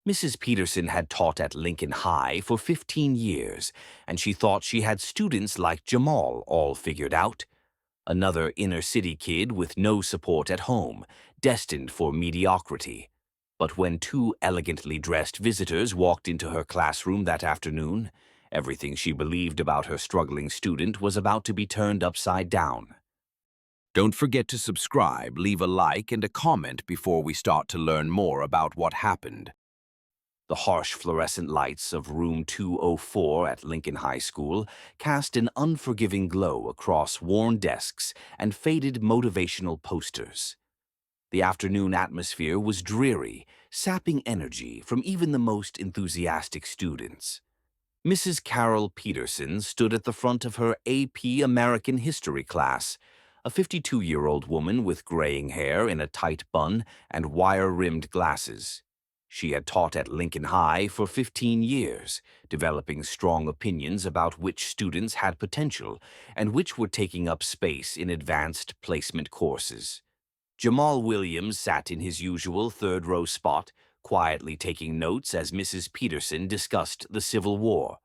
Mrs. Peterson had taught at Lincoln High for 15 years, and she thought she had students like Jamal all figured out. Another inner-city kid with no support at home, destined for mediocrity. But when two elegantly dressed visitors walked into her classroom that afternoon, everything she believed about her struggling student was about to be turned upside down. Don't forget to subscribe, leave a like, and a comment before we start to learn more about what happened. The harsh fluorescent lights of room 204 at Lincoln High School cast an unforgiving glow across worn desks and faded motivational posters. The afternoon atmosphere was dreary, sapping energy from even the most enthusiastic students. Mrs. Carol Peterson stood at the front of her AP American History class, a 52-year-old woman with graying hair in a tight bun and wire-rimmed glasses. She had taught at Lincoln High for 15 years, developing strong opinions about which students had potential and which were taking up space in advanced placement courses. Jamal Williams sat in his usual third-row spot, quietly taking notes as Mrs. Peterson discussed the Civil War.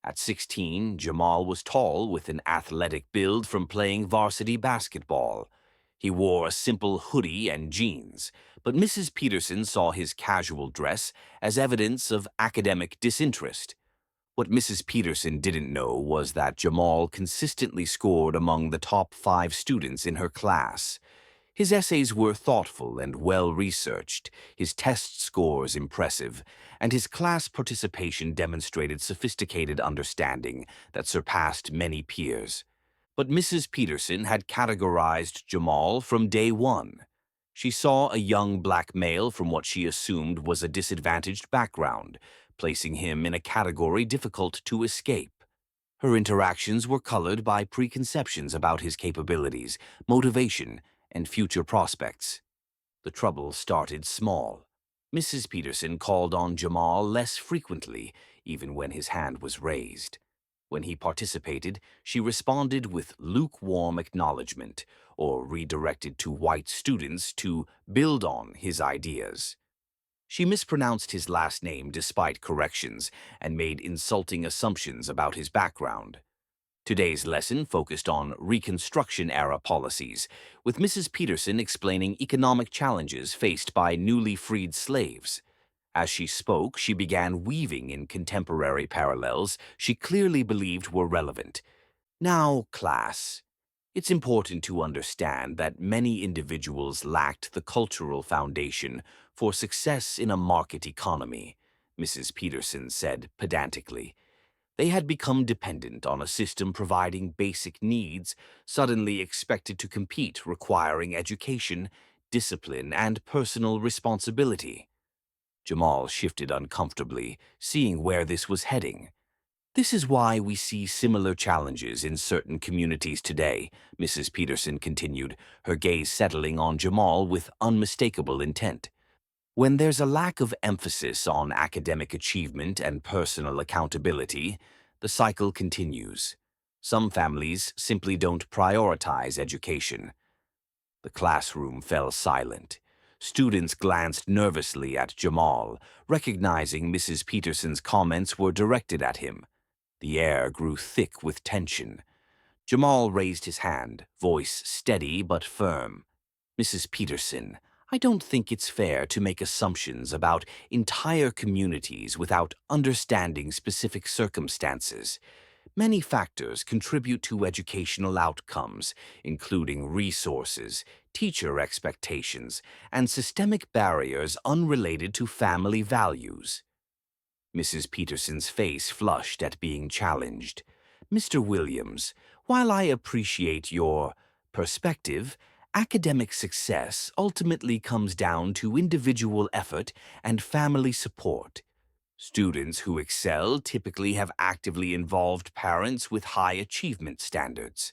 At 16, Jamal was tall with an athletic build from playing varsity basketball. He wore a simple hoodie and jeans, but Mrs. Peterson saw his casual dress as evidence of academic disinterest. What Mrs. Peterson didn't know was that Jamal consistently scored among the top 5 students in her class. His essays were thoughtful and well-researched, his test scores impressive, and his class participation demonstrated sophisticated understanding that surpassed many peers. But Mrs. Peterson had categorized Jamal from day one. She saw a young black male from what she assumed was a disadvantaged background, placing him in a category difficult to escape. Her interactions were colored by preconceptions about his capabilities, motivation, and future prospects. The trouble started small. Mrs. Peterson called on Jamal less frequently, even when his hand was raised. When he participated, she responded with lukewarm acknowledgement or redirected to white students to build on his ideas. She mispronounced his last name despite corrections and made insulting assumptions about his background. Today's lesson focused on Reconstruction-era policies, with Mrs. Peterson explaining economic challenges faced by newly freed slaves. As she spoke, she began weaving in contemporary parallels she clearly believed were relevant. Now, class, it's important to understand that many individuals lacked the cultural foundation for success in a market economy, Mrs. Peterson said pedantically. They had become dependent on a system providing basic needs, suddenly expected to compete requiring education, discipline, and personal responsibility. Jamal shifted uncomfortably, seeing where this was heading. This is why we see similar challenges in certain communities today, Mrs. Peterson continued, her gaze settling on Jamal with unmistakable intent. When there's a lack of emphasis on academic achievement and personal accountability, the cycle continues. Some families simply don't prioritize education. The classroom fell silent. Students glanced nervously at Jamal, recognizing Mrs. Peterson's comments were directed at him. The air grew thick with tension. Jamal raised his hand, voice steady but firm. Mrs. Peterson, I don't think it's fair to make assumptions about entire communities without understanding specific circumstances. Many factors contribute to educational outcomes, including resources, teacher expectations, and systemic barriers unrelated to family values. Mrs. Peterson's face flushed at being challenged. Mr. Williams, while I appreciate your perspective, academic success ultimately comes down to individual effort and family support. Students who excel typically have actively involved parents with high achievement standards.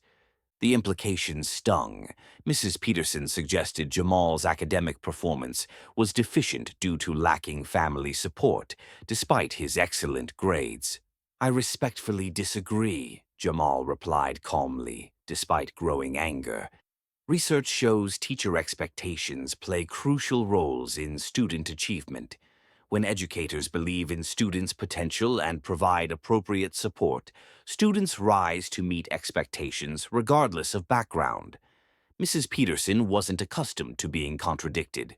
The implications stung. Mrs. Peterson suggested Jamal's academic performance was deficient due to lacking family support, despite his excellent grades. I respectfully disagree, Jamal replied calmly, despite growing anger. Research shows teacher expectations play crucial roles in student achievement. When educators believe in students' potential and provide appropriate support, students rise to meet expectations regardless of background. Mrs. Peterson wasn't accustomed to being contradicted.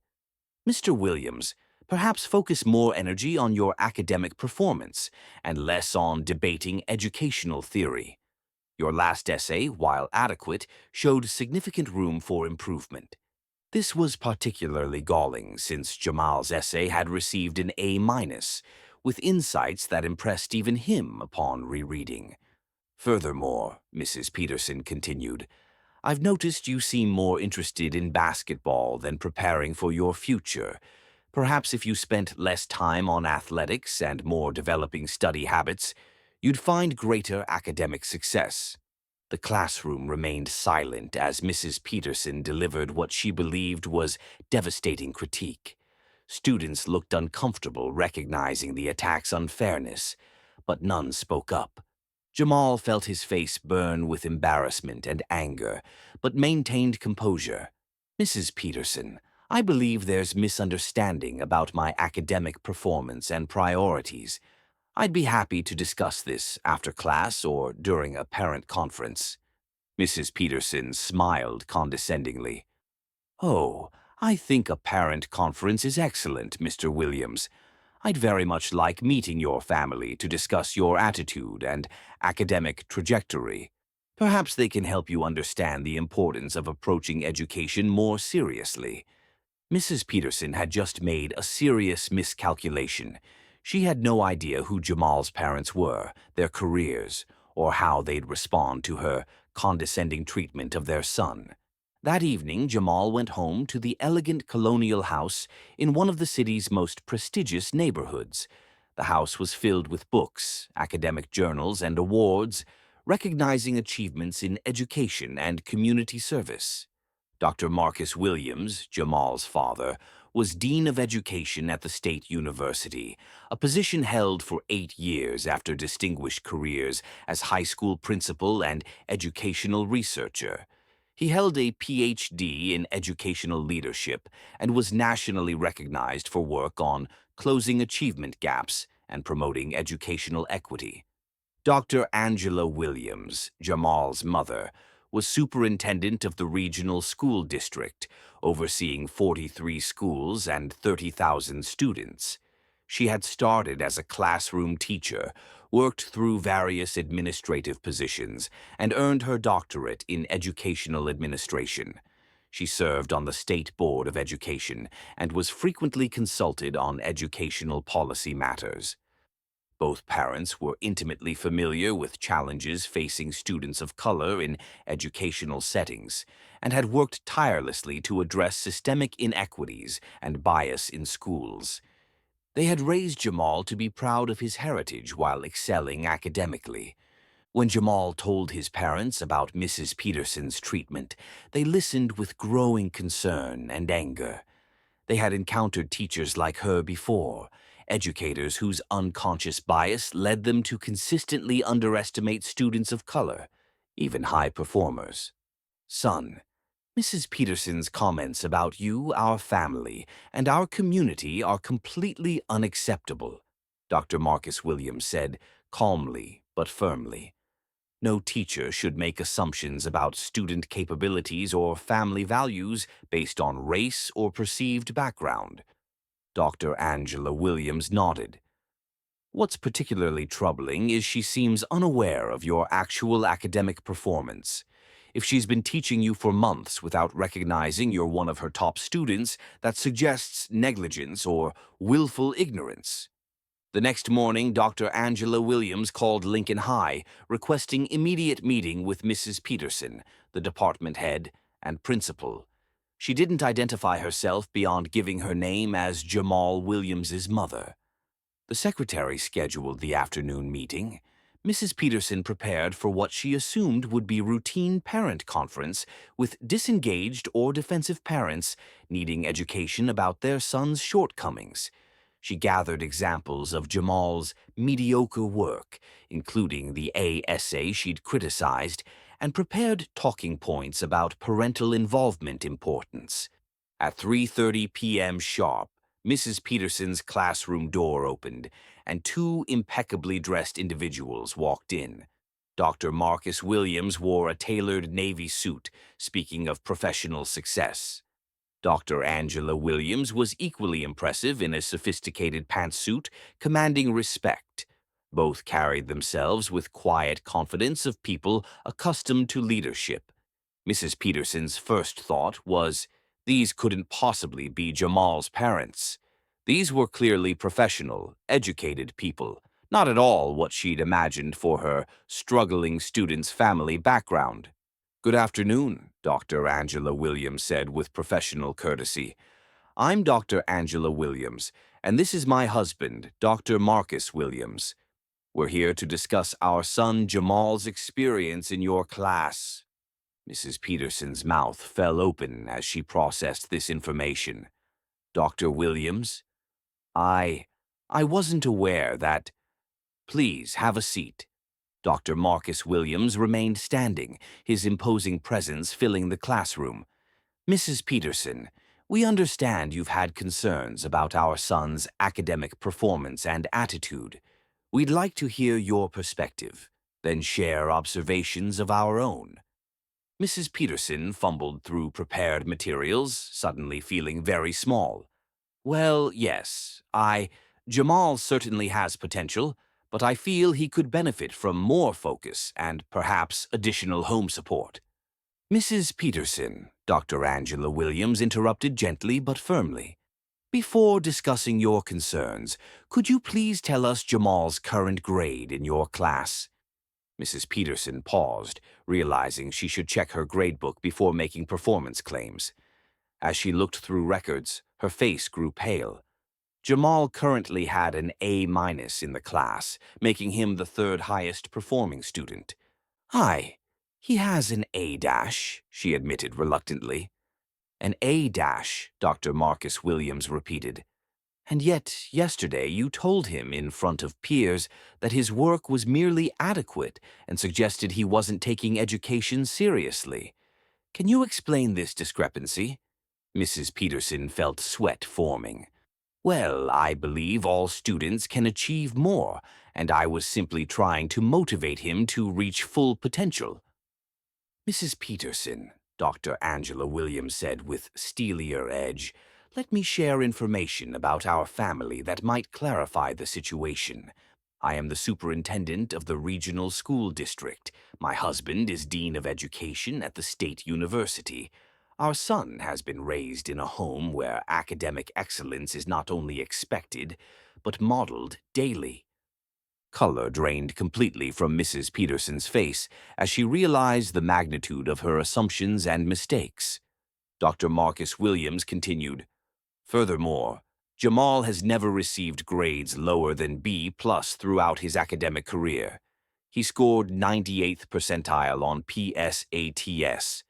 Mr. Williams, perhaps focus more energy on your academic performance and less on debating educational theory. Your last essay, while adequate, showed significant room for improvement. This was particularly galling since Jamal's essay had received an A-, with insights that impressed even him upon rereading. Furthermore, Mrs. Peterson continued, I've noticed you seem more interested in basketball than preparing for your future. Perhaps if you spent less time on athletics and more developing study habits, you'd find greater academic success. The classroom remained silent as Mrs. Peterson delivered what she believed was devastating critique. Students looked uncomfortable recognizing the attack's unfairness, but none spoke up. Jamal felt his face burn with embarrassment and anger, but maintained composure. Mrs. Peterson, I believe there's misunderstanding about my academic performance and priorities. I'd be happy to discuss this after class or during a parent conference. Mrs. Peterson smiled condescendingly. Oh, I think a parent conference is excellent, Mr. Williams. I'd very much like meeting your family to discuss your attitude and academic trajectory. Perhaps they can help you understand the importance of approaching education more seriously. Mrs. Peterson had just made a serious miscalculation. She had no idea who Jamal's parents were, their careers, or how they'd respond to her condescending treatment of their son. That evening, Jamal went home to the elegant colonial house in one of the city's most prestigious neighborhoods. The house was filled with books, academic journals, and awards, recognizing achievements in education and community service. Dr. Marcus Williams, Jamal's father, was Dean of Education at the State University, a position held for 8 years after distinguished careers as high school principal and educational researcher. He held a Ph.D. in educational leadership and was nationally recognized for work on closing achievement gaps and promoting educational equity. Dr. Angela Williams, Jamal's mother, was superintendent of the regional school district, overseeing 43 schools and 30,000 students. She had started as a classroom teacher, worked through various administrative positions, and earned her doctorate in educational administration. She served on the State Board of Education and was frequently consulted on educational policy matters. Both parents were intimately familiar with challenges facing students of color in educational settings and had worked tirelessly to address systemic inequities and bias in schools. They had raised Jamal to be proud of his heritage while excelling academically. When Jamal told his parents about Mrs. Peterson's treatment, they listened with growing concern and anger. They had encountered teachers like her before, educators whose unconscious bias led them to consistently underestimate students of color, even high performers. Son, Mrs. Peterson's comments about you, our family, and our community are completely unacceptable, Dr. Marcus Williams said, calmly but firmly. No teacher should make assumptions about student capabilities or family values based on race or perceived background. Dr. Angela Williams nodded. What's particularly troubling is she seems unaware of your actual academic performance. If she's been teaching you for months without recognizing you're one of her top students, that suggests negligence or willful ignorance. The next morning, Dr. Angela Williams called Lincoln High, requesting immediate meeting with Mrs. Peterson, the department head and principal. She didn't identify herself beyond giving her name as Jamal Williams's mother. The secretary scheduled the afternoon meeting. Mrs. Peterson prepared for what she assumed would be routine parent conference with disengaged or defensive parents needing education about their son's shortcomings. She gathered examples of Jamal's mediocre work, including the A essay she'd criticized, and prepared talking points about parental involvement importance. At 3:30 p.m. sharp, Mrs. Peterson's classroom door opened, and two impeccably dressed individuals walked in. Dr. Marcus Williams wore a tailored navy suit, speaking of professional success. Dr. Angela Williams was equally impressive in a sophisticated pantsuit, commanding respect. Both carried themselves with quiet confidence of people accustomed to leadership. Mrs. Peterson's first thought was, these couldn't possibly be Jamal's parents. These were clearly professional, educated people, not at all what she'd imagined for her struggling student's family background. "Good afternoon," Dr. Angela Williams said with professional courtesy. "I'm Dr. Angela Williams, and this is my husband, Dr. Marcus Williams. We're here to discuss our son Jamal's experience in your class." Mrs. Peterson's mouth fell open as she processed this information. "Dr. Williams, I... I wasn't aware that... Please, have a seat." Dr. Marcus Williams remained standing, his imposing presence filling the classroom. "Mrs. Peterson, we understand you've had concerns about our son's academic performance and attitude. We'd like to hear your perspective, then share observations of our own." Mrs. Peterson fumbled through prepared materials, suddenly feeling very small. "Well, yes, Jamal certainly has potential, but I feel he could benefit from more focus and perhaps additional home support." "Mrs. Peterson," Dr. Angela Williams interrupted gently but firmly. "Before discussing your concerns, could you please tell us Jamal's current grade in your class?" Mrs. Peterson paused, realizing she should check her gradebook before making performance claims. As she looked through records, her face grew pale. Jamal currently had an A- in the class, making him the third highest performing student. "Hi, he has an A-," she admitted reluctantly. "An A-," Dr. Marcus Williams repeated. "And yet, yesterday you told him in front of peers that his work was merely adequate and suggested he wasn't taking education seriously. Can you explain this discrepancy?" Mrs. Peterson felt sweat forming. "Well, I believe all students can achieve more, and I was simply trying to motivate him to reach full potential." "Mrs. Peterson," Dr. Angela Williams said with steelier edge, "let me share information about our family that might clarify the situation. I am the superintendent of the regional school district. My husband is dean of education at the state university. Our son has been raised in a home where academic excellence is not only expected, but modeled daily." Color drained completely from Mrs. Peterson's face as she realized the magnitude of her assumptions and mistakes. Dr. Marcus Williams continued, "Furthermore, Jamal has never received grades lower than B+ throughout his academic career. He scored 98th percentile on PSATs.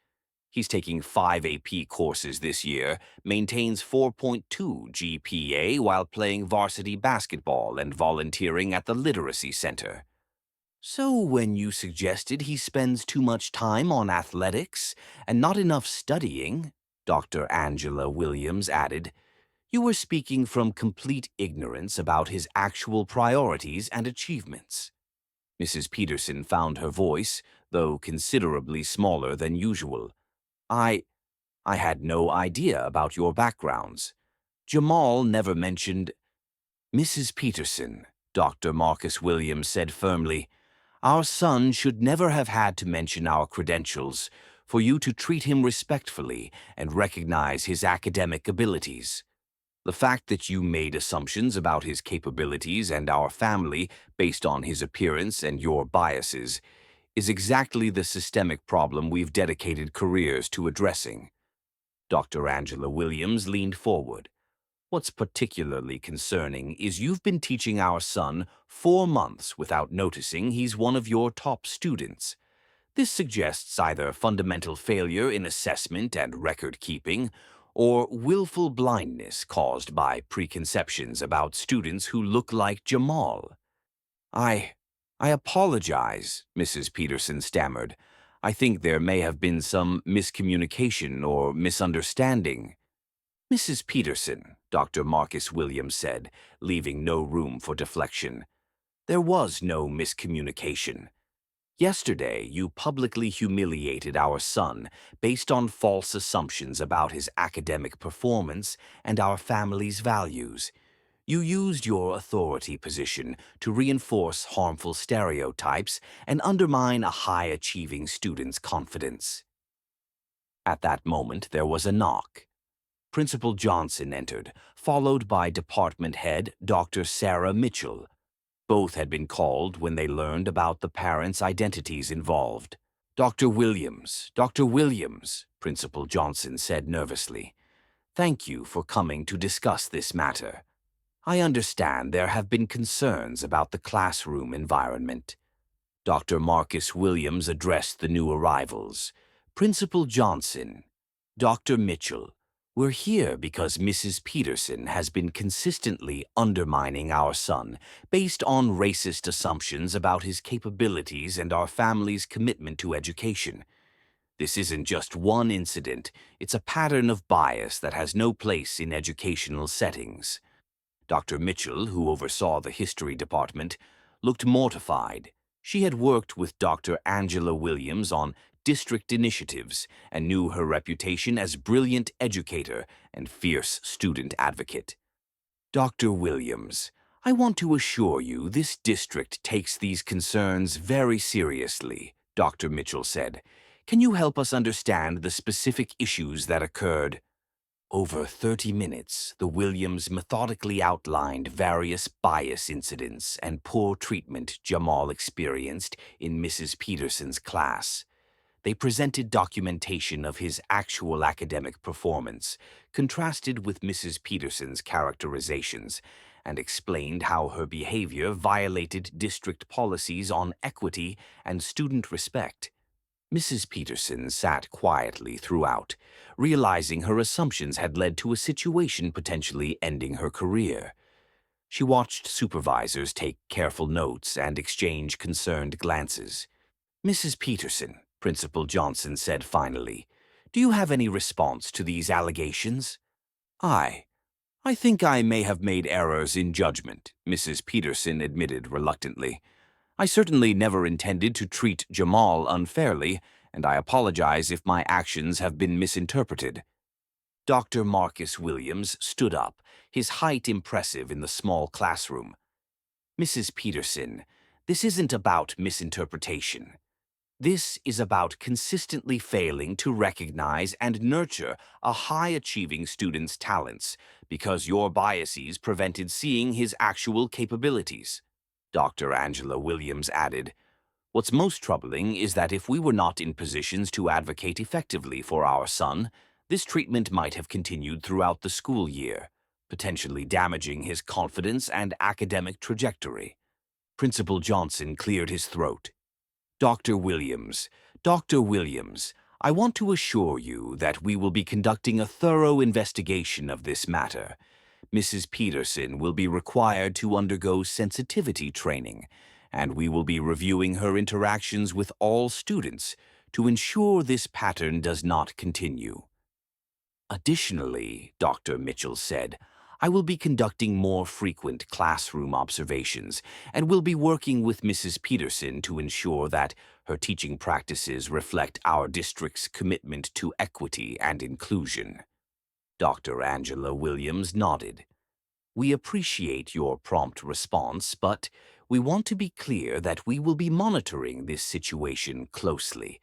He's taking 5 AP courses this year, maintains 4.2 GPA while playing varsity basketball and volunteering at the Literacy Center." "So when you suggested he spends too much time on athletics and not enough studying," Dr. Angela Williams added, "you were speaking from complete ignorance about his actual priorities and achievements." Mrs. Peterson found her voice, though considerably smaller than usual. I I had no idea about your backgrounds. Jamal never mentioned—" "Mrs. Peterson," Dr. Marcus Williams said firmly, "our son should never have had to mention our credentials for you to treat him respectfully and recognize his academic abilities. The fact that you made assumptions about his capabilities and our family based on his appearance and your biases is exactly the systemic problem we've dedicated careers to addressing." Dr. Angela Williams leaned forward. "What's particularly concerning is you've been teaching our son 4 months without noticing he's one of your top students. This suggests either fundamental failure in assessment and record keeping, or willful blindness caused by preconceptions about students who look like Jamal." I I apologize," Mrs. Peterson stammered. "I think there may have been some miscommunication or misunderstanding." Mrs. Peterson, Dr. Marcus Williams said, leaving no room for deflection. There was no miscommunication. Yesterday, you publicly humiliated our son based on false assumptions about his academic performance and our family's values. You used your authority position to reinforce harmful stereotypes and undermine a high-achieving student's confidence. At that moment, there was a knock. Principal Johnson entered, followed by Department Head Dr. Sarah Mitchell. Both had been called when they learned about the parents' identities involved. Dr. Williams, Principal Johnson said nervously. Thank you for coming to discuss this matter. I understand there have been concerns about the classroom environment. Dr. Marcus Williams addressed the new arrivals. Principal Johnson, Dr. Mitchell, we're here because Mrs. Peterson has been consistently undermining our son based on racist assumptions about his capabilities and our family's commitment to education. This isn't just one incident, it's a pattern of bias that has no place in educational settings. Dr. Mitchell, who oversaw the history department, looked mortified. She had worked with Dr. Angela Williams on district initiatives and knew her reputation as brilliant educator and fierce student advocate. Dr. Williams, I want to assure you this district takes these concerns very seriously, Dr. Mitchell said. Can you help us understand the specific issues that occurred? Over 30 minutes, the Williams methodically outlined various bias incidents and poor treatment Jamal experienced in Mrs. Peterson's class. They presented documentation of his actual academic performance, contrasted with Mrs. Peterson's characterizations, and explained how her behavior violated district policies on equity and student respect. Mrs. Peterson sat quietly throughout, realizing her assumptions had led to a situation potentially ending her career. She watched supervisors take careful notes and exchange concerned glances. Mrs. Peterson, Principal Johnson said finally, do you have any response to these allegations? I think I may have made errors in judgment, Mrs. Peterson admitted reluctantly. I certainly never intended to treat Jamal unfairly, and I apologize if my actions have been misinterpreted. Dr. Marcus Williams stood up, his height impressive in the small classroom. Mrs. Peterson, this isn't about misinterpretation. This is about consistently failing to recognize and nurture a high-achieving student's talents because your biases prevented seeing his actual capabilities. Dr. Angela Williams added, what's most troubling is that if we were not in positions to advocate effectively for our son, this treatment might have continued throughout the school year, potentially damaging his confidence and academic trajectory. Principal Johnson cleared his throat. Dr. Williams, I want to assure you that we will be conducting a thorough investigation of this matter. Mrs. Peterson will be required to undergo sensitivity training, and we will be reviewing her interactions with all students to ensure this pattern does not continue. Additionally, Dr. Mitchell said, I will be conducting more frequent classroom observations and will be working with Mrs. Peterson to ensure that her teaching practices reflect our district's commitment to equity and inclusion. Dr. Angela Williams nodded. We appreciate your prompt response, but we want to be clear that we will be monitoring this situation closely.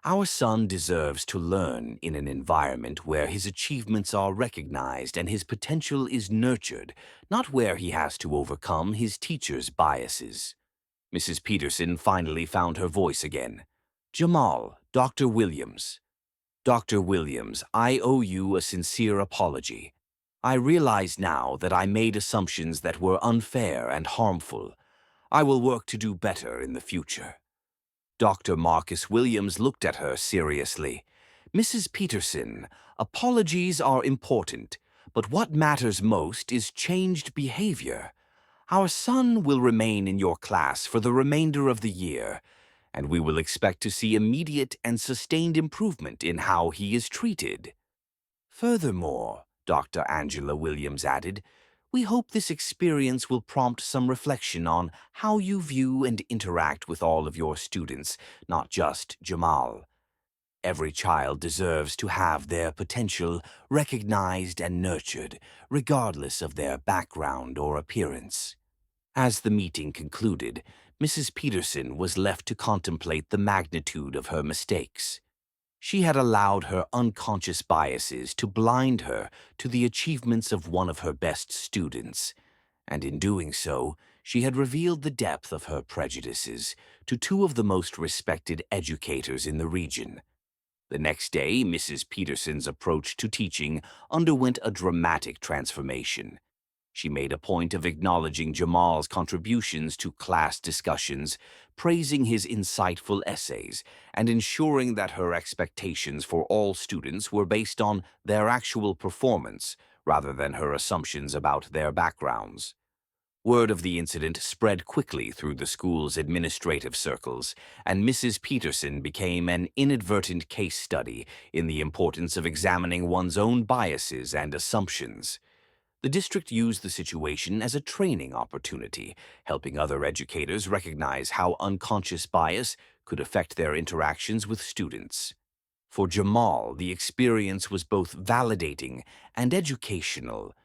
Our son deserves to learn in an environment where his achievements are recognized and his potential is nurtured, not where he has to overcome his teacher's biases. Mrs. Peterson finally found her voice again. Jamal, Dr. Williams. Dr. Williams, I owe you a sincere apology. I realize now that I made assumptions that were unfair and harmful. I will work to do better in the future. Dr. Marcus Williams looked at her seriously. Mrs. Peterson, apologies are important, but what matters most is changed behavior. Our son will remain in your class for the remainder of the year, and we will expect to see immediate and sustained improvement in how he is treated. Furthermore, Dr. Angela Williams added. We hope this experience will prompt some reflection on how you view and interact with all of your students, not just Jamal. Every child deserves to have their potential recognized and nurtured, regardless of their background or appearance. As the meeting concluded, Mrs. Peterson was left to contemplate the magnitude of her mistakes. She had allowed her unconscious biases to blind her to the achievements of one of her best students, and in doing so, she had revealed the depth of her prejudices to two of the most respected educators in the region. The next day, Mrs. Peterson's approach to teaching underwent a dramatic transformation. She made a point of acknowledging Jamal's contributions to class discussions, praising his insightful essays, and ensuring that her expectations for all students were based on their actual performance rather than her assumptions about their backgrounds. Word of the incident spread quickly through the school's administrative circles, and Mrs. Peterson became an inadvertent case study in the importance of examining one's own biases and assumptions. The district used the situation as a training opportunity, helping other educators recognize how unconscious bias could affect their interactions with students. For Jamal, the experience was both validating and educational.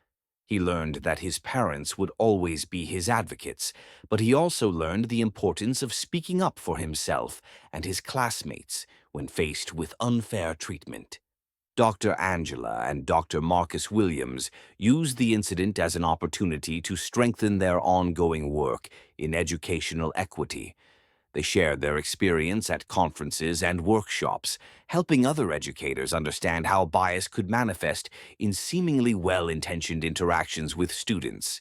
He learned that his parents would always be his advocates, but he also learned the importance of speaking up for himself and his classmates when faced with unfair treatment. Dr. Angela and Dr. Marcus Williams used the incident as an opportunity to strengthen their ongoing work in educational equity. They shared their experience at conferences and workshops, helping other educators understand how bias could manifest in seemingly well-intentioned interactions with students.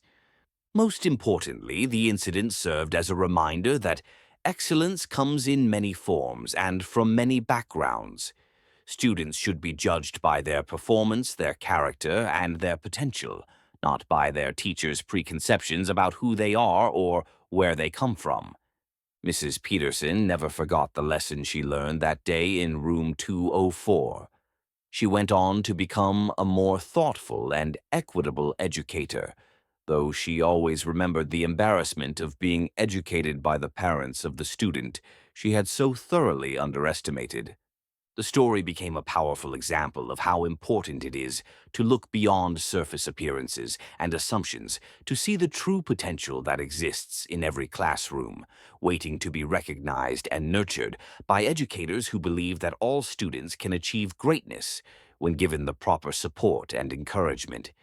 Most importantly, the incident served as a reminder that excellence comes in many forms and from many backgrounds. Students should be judged by their performance, their character, and their potential, not by their teachers' preconceptions about who they are or where they come from. Mrs. Peterson never forgot the lesson she learned that day in room 204. She went on to become a more thoughtful and equitable educator, though she always remembered the embarrassment of being educated by the parents of the student she had so thoroughly underestimated. The story became a powerful example of how important it is to look beyond surface appearances and assumptions to see the true potential that exists in every classroom, waiting to be recognized and nurtured by educators who believe that all students can achieve greatness when given the proper support and encouragement.